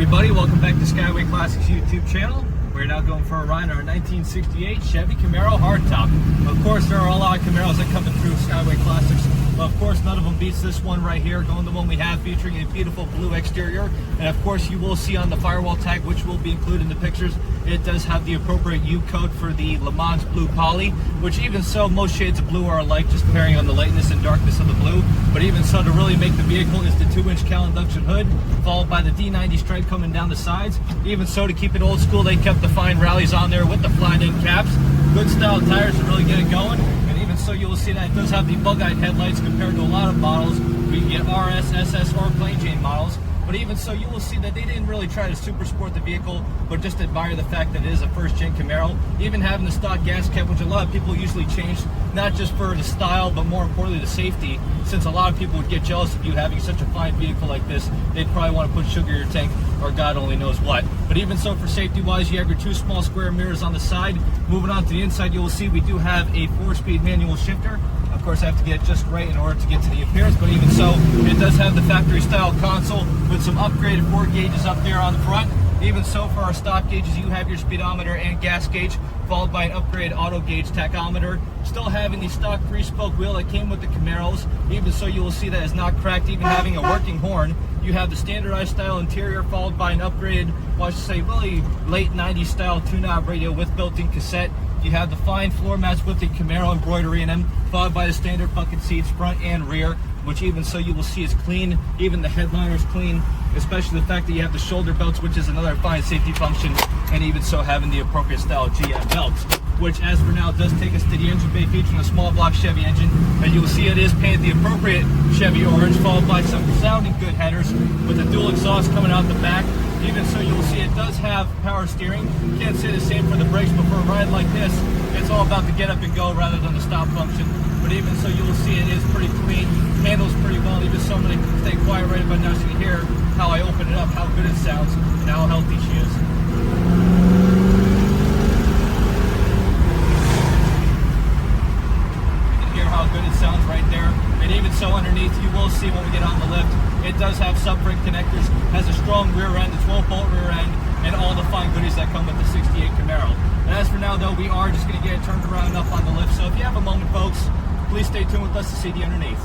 everybody, welcome back to Skyway Classics YouTube channel. We're now going for a ride on our 1968 Chevy Camaro hardtop. Of course, there are a lot of Camaros that come through Skyway Classics. But of course, none of them beats this one right here, going the one we have featuring a beautiful blue exterior. And of course, you will see on the firewall tag, which will be included in the pictures, it does have the appropriate U code for the Le Mans blue poly, which even so, most shades of blue are alike, just varying on the lightness and darkness of the blue. But even so, to really make the vehicle is the 2-inch cowl induction hood, followed by the D90 stripe coming down the sides. Even so, to keep it old school, they kept the fine rallies on there with the flat-end caps. Good style tires to really get it going. So you will see that it does have the bug-eyed headlights compared to a lot of models. We can get RS, SS, or plain Jane models. But even so, you will see that they didn't really try to super sport the vehicle, but just admire the fact that it is a first-gen Camaro. Even having the stock gas cap, which a lot of people usually change, not just for the style, but more importantly the safety, since a lot of people would get jealous of you having such a fine vehicle like this. They'd probably want to put sugar in your tank, or God only knows what. But even so, for safety-wise, you have your 2 small square mirrors on the side. Moving on to the inside, you will see we do have a 4-speed manual shifter. Of course, I have to get it just right in order to get to the appearance, but even so, it does have the factory-style console with some upgraded 4 gauges up there on the front. Even so, for our stock gauges, you have your speedometer and gas gauge, followed by an upgraded auto gauge tachometer. Still having the stock 3-spoke wheel that came with the Camaros. Even so, you will see that it's not cracked, even having a working horn. You have the standardized style interior, followed by an upgraded, well, I should say, really late 90s style tune-knob radio with built-in cassette. You have the fine floor mats with the Camaro embroidery in them, followed by the standard bucket seats front and rear, which even so you will see is clean. Even the headliner is clean, especially the fact that you have the shoulder belts, which is another fine safety function, and even so having the appropriate style GM belts, which as for now does take us to the engine bay featuring a small block Chevy engine, and you will see it is painted the appropriate Chevy orange, followed by some sounding good headers with the dual exhaust coming out the back. Even so, you will see it does have power steering. Can't say the same for the brakes, but for a ride like this, it's all about the get up and go rather than the stop function. But even so, you will see it is pretty clean, handles pretty well. Even so, I'm going to stay quiet right about now so you can hear how I open it up, how good it sounds, and how healthy she is. You can hear how good it sounds right there. And even so, underneath, you will see when we get on the lift, it does have sub-brake connectors, has a strong rear end, a 12-bolt rear end, and all the fine goodies that come with the 68 Camaro. And as for now, though, we are just going to get it turned around and up on the lift. So if you have a moment, folks, please stay tuned with us to see the underneath.